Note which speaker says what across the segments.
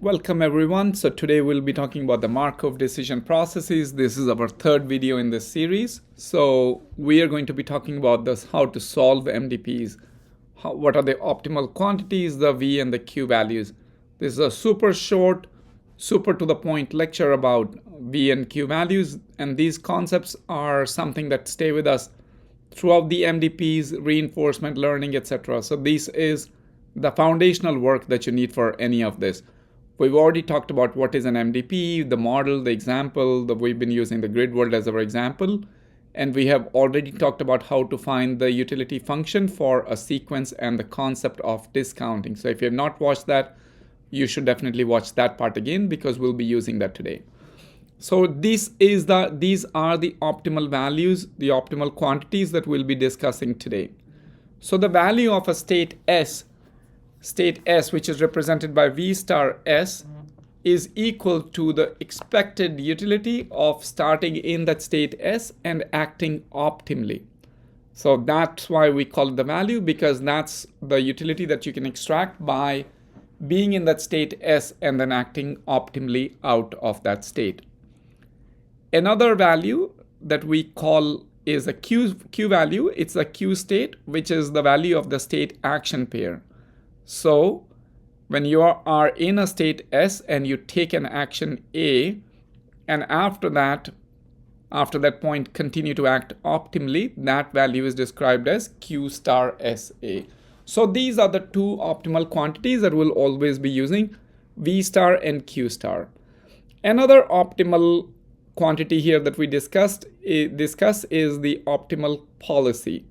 Speaker 1: Welcome everyone. So today we'll be talking about the Markov Decision Processes. This is our third video in this series. So we are going to be talking about this, how to solve MDPs, what are the optimal quantities, the V and the Q values. This is a super short, super to the point lecture about V and Q values, and these concepts are something that stay with us throughout the MDPs, reinforcement learning, etc. So this is the foundational work that you need for any of this. We've already talked about what is an MDP, the model, the example, that we've been using the grid world as our example. And we have already talked about how to find the utility function for a sequence and the concept of discounting. So if you have not watched that, you should definitely watch that part again because we'll be using that today. So these are the optimal values, the optimal quantities that we'll be discussing today. So the value of a state S, which is represented by V star S, is equal to the expected utility of starting in that state S and acting optimally. So that's why we call it the value, because that's the utility that you can extract by being in that state S and then acting optimally out of that state. Another value that we call is a Q value. It's a Q state, which is the value of the state action pair. So when you are in a state S and you take an action A, and after that point continue to act optimally, that value is described as Q star SA. So these are the two optimal quantities that we'll always be using, V star and Q star. Another optimal quantity here that we discuss is the optimal policy.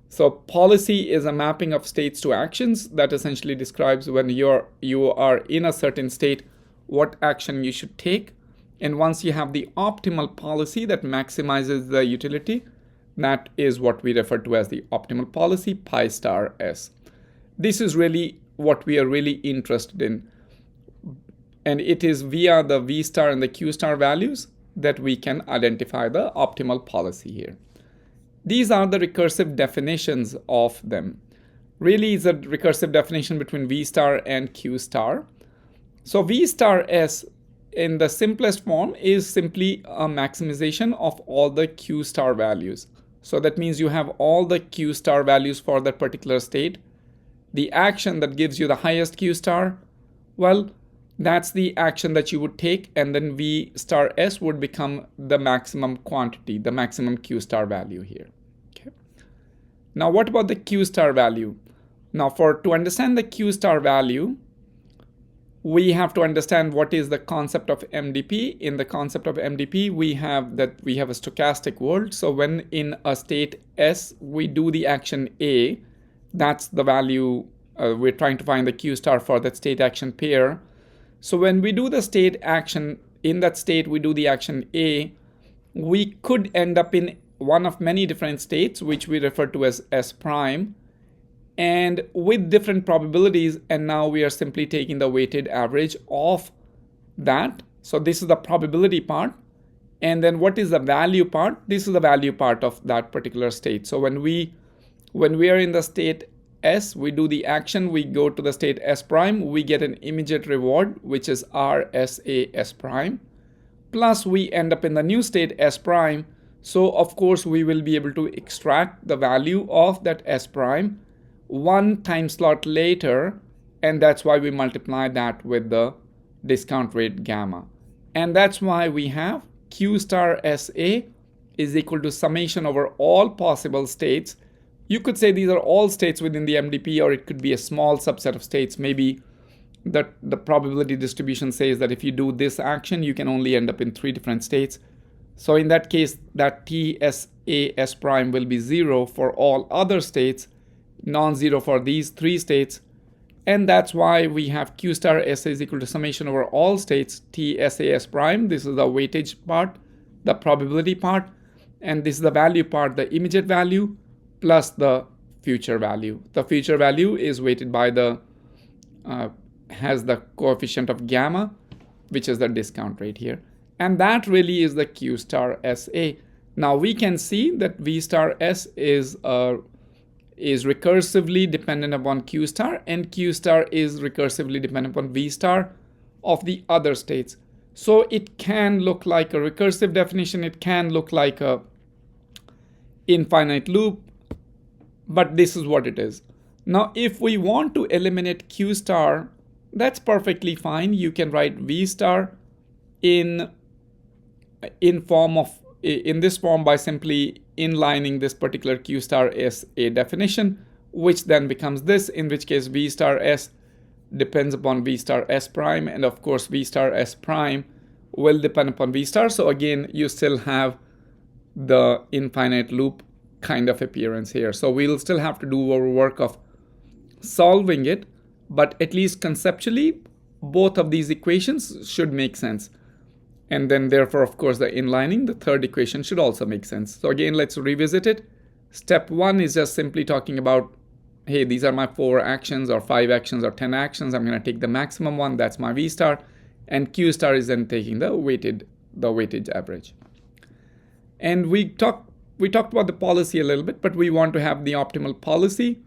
Speaker 1: So policy is a mapping of states to actions that essentially describes when you are in a certain state, what action you should take. And once you have the optimal policy that maximizes the utility, that is what we refer to as the optimal policy, pi star S. This is really what we are really interested in. And it is via the V star and the Q star values that we can identify the optimal policy here. These are the recursive definitions of them. Really is a recursive definition between V star and Q star. So V star S in the simplest form is simply a maximization of all the Q star values. So that means you have all the Q star values for that particular state. The action that gives you the highest Q star, well, that's the action that you would take, and then V star S would become the maximum quantity, the maximum Q star value here. Okay. Now what about the Q star value? Now to understand the Q star value, we have to understand what is the concept of MDP. In the concept of MDP, we have a stochastic world. So when in a state S, we do the action A, that's the value, we're trying to find the Q star for that state action pair. So when we do the state action, in that state we do the action A, we could end up in one of many different states, which we refer to as S prime, and with different probabilities, and now we are simply taking the weighted average of that. So this is the probability part. And then what is the value part? This is the value part of that particular state. So when we are in the state S, we do the action, we go to the state S prime, we get an immediate reward, which is RSA S prime, plus we end up in the new state S prime. So of course we will be able to extract the value of that S prime one time slot later, and that's why we multiply that with the discount rate gamma. And that's why we have Q star SA is equal to summation over all possible states. You could say these are all states within the MDP, or it could be a small subset of states. Maybe the probability distribution says that if you do this action, you can only end up in 3 different states. So in that case, that TSA S prime will be 0 for all other states, non-zero for these 3 states. And that's why we have Q star S is equal to summation over all states, TSA S prime. This is the weightage part, the probability part, and this is the value part, the immediate value, plus the future value. The future value is weighted by has the coefficient of gamma, which is the discount rate here. And that really is the Q star SA. Now we can see that V star S is recursively dependent upon Q star, and Q star is recursively dependent upon V star of the other states. So it can look like a recursive definition, it can look like a infinite loop, but this is what it is. Now, if we want to eliminate Q star, that's perfectly fine. You can write V star in this form by simply inlining this particular Q star as a definition, which then becomes this, in which case V star S depends upon V star S prime, and of course V star S prime will depend upon V star. So again, you still have the infinite loop kind of appearance here. So we'll still have to do our work of solving it, but at least conceptually, both of these equations should make sense. And then therefore, of course, the inlining, the third equation should also make sense. So again, let's revisit it. Step 1 is just simply talking about, hey, these are my 4 actions or 5 actions or 10 actions. I'm going to take the maximum one, that's my V star. And Q star is then taking the weightage average. And we talked about the policy a little bit, but we want to have the optimal policy,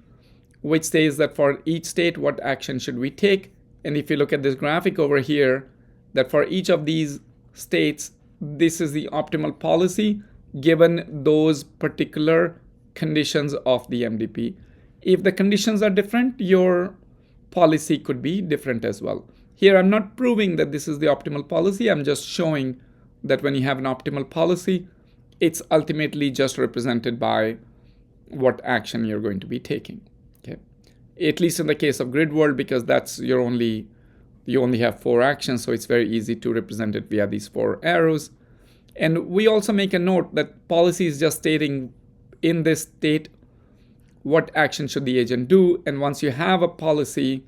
Speaker 1: which says that for each state, what action should we take? And if you look at this graphic over here, that for each of these states, this is the optimal policy given those particular conditions of the MDP. If the conditions are different, your policy could be different as well. Here, I'm not proving that this is the optimal policy. I'm just showing that when you have an optimal policy, it's ultimately just represented by what action you're going to be taking. Okay, at least in the case of grid world, because that's you only have 4 actions, so it's very easy to represent it via these 4 arrows. And we also make a note that policy is just stating in this state what action should the agent do. And once you have a policy,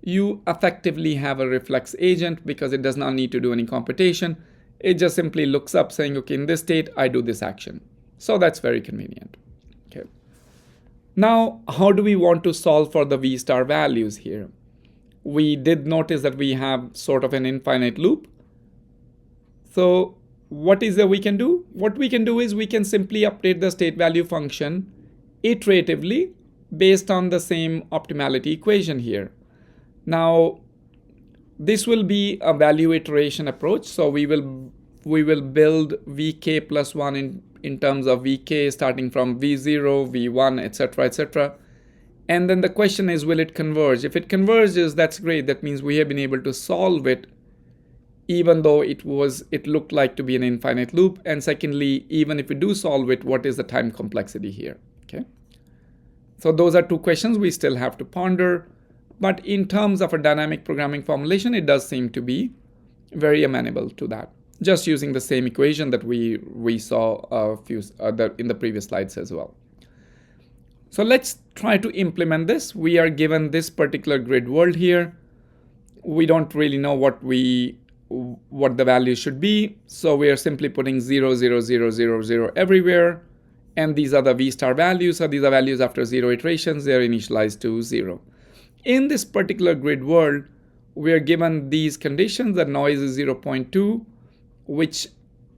Speaker 1: you effectively have a reflex agent because it does not need to do any computation. It just simply looks up saying, okay, in this state, I do this action. So that's very convenient. Okay. Now, how do we want to solve for the V star values here? We did notice that we have sort of an infinite loop. So what is that we can do? What we can do is we can simply update the state value function iteratively based on the same optimality equation here. Now, this will be a value iteration approach. So we will build Vk plus 1 in terms of Vk starting from V0, V1, etc., etc. And then the question is, will it converge? If it converges, that's great. That means we have been able to solve it, even though it looked like to be an infinite loop. And secondly, even if we do solve it, what is the time complexity here? Okay. So those are 2 questions we still have to ponder. But in terms of a dynamic programming formulation, it does seem to be very amenable to that, just using the same equation that we saw in the previous slides as well. So let's try to implement this. We are given this particular grid world here. We don't really know what the value should be. So we are simply putting 0, 0, 0, 0, 0 everywhere. And these are the V star values. So these are values after 0 iterations. They're initialized to 0. In this particular grid world, we are given these conditions. The noise is 0.2, which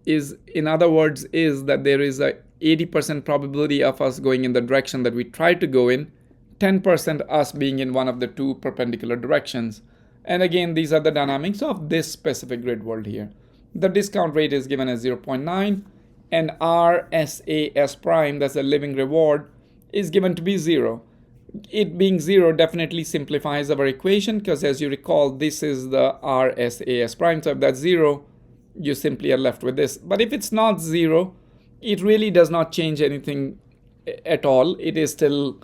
Speaker 1: is, in other words, is that there is a 80% probability of us going in the direction that we try to go in, 10% us being in one of the 2 perpendicular directions. And again, these are the dynamics of this specific grid world here. The discount rate is given as 0.9, and RSAS prime, that's a living reward, is given to be 0. It being 0 definitely simplifies our equation, because as you recall, this is the RSAS prime. So if that's 0, you simply are left with this. But if it's not 0, it really does not change anything at all. It is still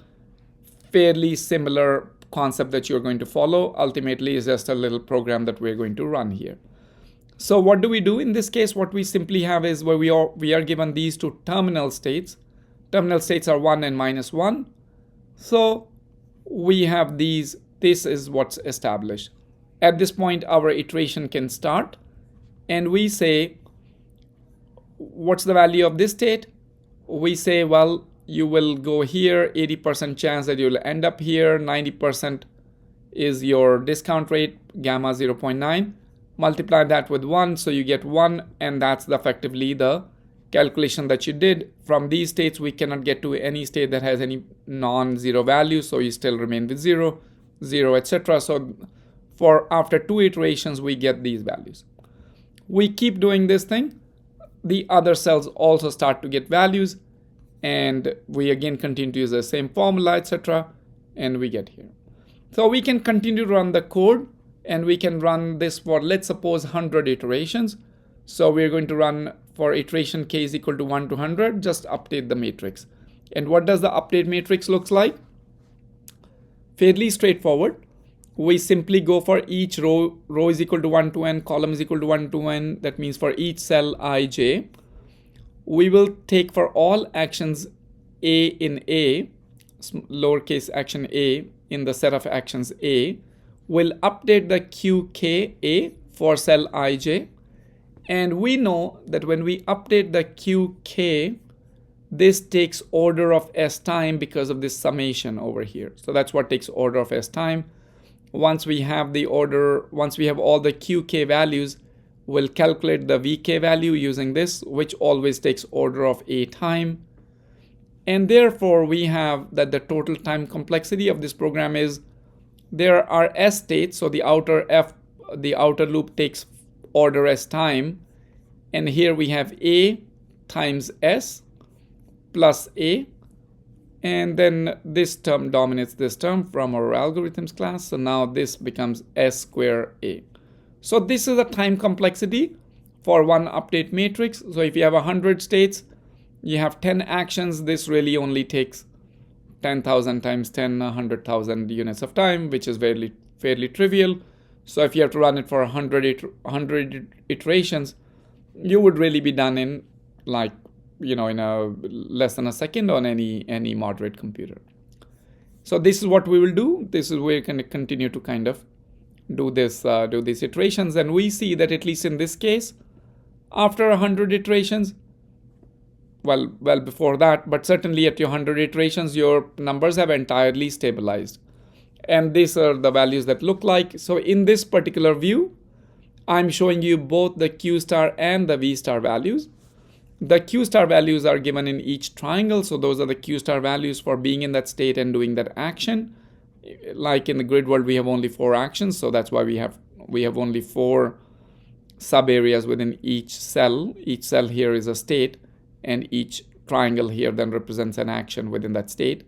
Speaker 1: fairly similar concept that you're going to follow. Ultimately, is just a little program that we're going to run here. So what do we do in this case? What we simply have is where we are given these 2 terminal states. Terminal states are 1 and -1. So we have these. This is what's established. At this point, our iteration can start. And we say, what's the value of this state? We say, well, you will go here, 80% chance that you'll end up here, 90% is your discount rate, gamma 0.9. Multiply that with 1, so you get 1, and that's effectively the calculation that you did. From these states, we cannot get to any state that has any non-zero value, so you still remain with 0, 0, etc. So For after 2 iterations, we get these values. We keep doing this thing. The other cells also start to get values, and we again continue to use the same formula, etc., and we get here. So we can continue to run the code, and we can run this for, let's suppose, 100 iterations. So we're going to run for iteration k is equal to 1 to 100, just update the matrix. And what does the update matrix looks like? Fairly straightforward. We simply go for each row is equal to 1 to n, column is equal to 1 to n. That means for each cell ij, we will take for all actions a in a, lowercase action a in the set of actions a, will update the qka for cell ij. And we know that when we update the qk, this takes order of s time because of this summation over here. So that's what takes order of s time. Once we have the order, once we have all the qk values, we'll calculate the vk value using this, which always takes order of a time. And therefore, we have that the total time complexity of this program is, there are s states, so the outer loop takes order s time. And here we have a times s plus a. And then this term dominates this term from our algorithms class. So now this becomes s square a. So this is the time complexity for one update matrix. So if you have 100 states, you have 10 actions. This really only takes 10,000 times 10, 100,000 units of time, which is fairly trivial. So if you have to run it for 100 iterations, you would really be done in like, in a less than a second on any moderate computer. So this is what we will do. This is where we're going to continue to kind of do these iterations. And we see that at least in this case, after 100 iterations, well before that, but certainly at your 100 iterations, your numbers have entirely stabilized. And these are the values that look like. So in this particular view, I'm showing you both the q star and the v star values. The q star values are given in each triangle. So those are the q star values for being in that state and doing that action. Like in the grid world, we have only 4 actions. So that's why we have only 4 sub areas within each cell. Each cell here is a state, and each triangle here then represents an action within that state.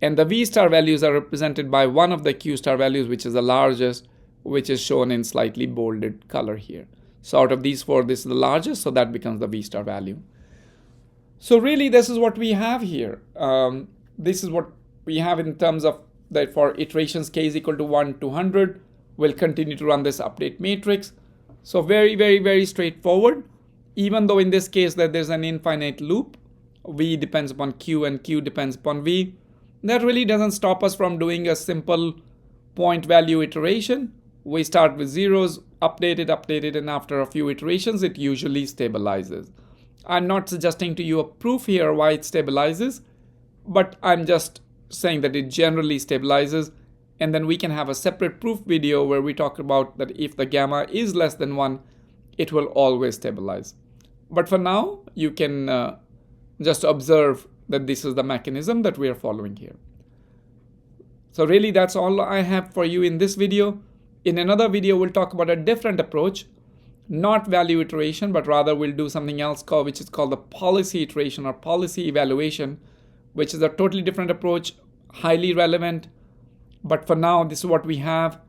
Speaker 1: And the v star values are represented by one of the q star values, which is the largest, which is shown in slightly bolded color here. So out of these 4, this is the largest, so that becomes the v star value. So really, this is what we have here. This is what we have in terms of that for iterations k is equal to 1 to 100. We'll continue to run this update matrix. So very, very, very straightforward. Even though in this case that there's an infinite loop, v depends upon q and q depends upon v, that really doesn't stop us from doing a simple point value iteration. We start with zeros, update it, and after a few iterations, it usually stabilizes. I'm not suggesting to you a proof here why it stabilizes, but I'm just saying that it generally stabilizes. And then we can have a separate proof video where we talk about that if the gamma is less than 1, it will always stabilize. But for now, you can just observe that this is the mechanism that we are following here. So really, that's all I have for you in this video. In another video, we'll talk about a different approach, not value iteration, but rather we'll do something else which is called the policy iteration or policy evaluation, which is a totally different approach, highly relevant. But for now, this is what we have.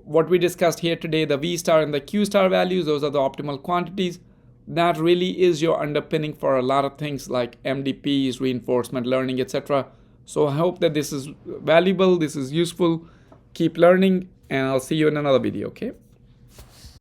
Speaker 1: What we discussed here today, the v star and the q star values, those are the optimal quantities. That really is your underpinning for a lot of things like MDPs, reinforcement learning, etc. So I hope that this is valuable, this is useful. Keep learning, and I'll see you in another video, okay?